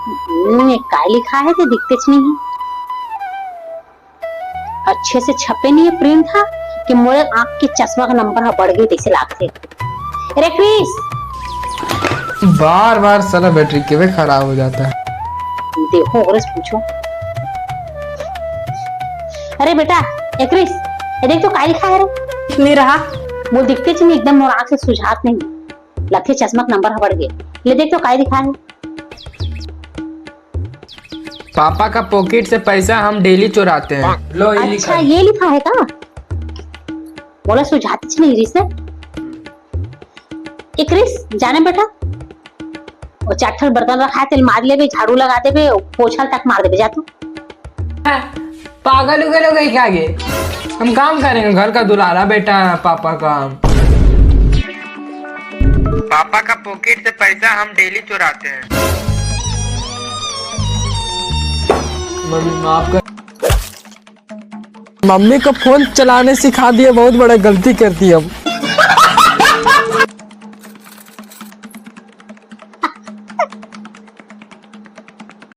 काय लिखा है तो दिखते नहीं है, अच्छे से छपे नहीं है प्रिंट था कि मोरे आंख के चश्मा का नंबर बढ़ गए जैसे लागते। अरे क्रिस, बार बार साला बैटरी क्यों खराब हो जाता है। देखो और पूछो। अरे बेटा ए क्रिस, ये देख तो काय लिखा है रे। नहीं रहा वो दिखते नहीं, एकदम मोर आंख से सुझात नहीं, लगते चश्मा का नंबर बढ़ गए। ले देख तो काय लिखा है। पापा का पॉकेट से पैसा हम डेली चुराते हैं। लो ये लिखा अच्छा है। ये लिखा है का, बोला सुझाती नहीं रिस। ए क्रिस जाने बेटा, वो चाठल बर्तन रखा है, तेल मार ले, झाड़ू लगा दे, पोछा तक मार दे जा तू। पागल उगल हो गई क्या गे? हम काम करेंगे, घर का दुलारा बेटा है पापा का। पापा का पॉकेट से पैसा हम डेली चुराते हैं। मम्मी माफ कर। मम्मी को फोन चलाने सिखा दिए, बहुत बड़ा गलती करती है अब।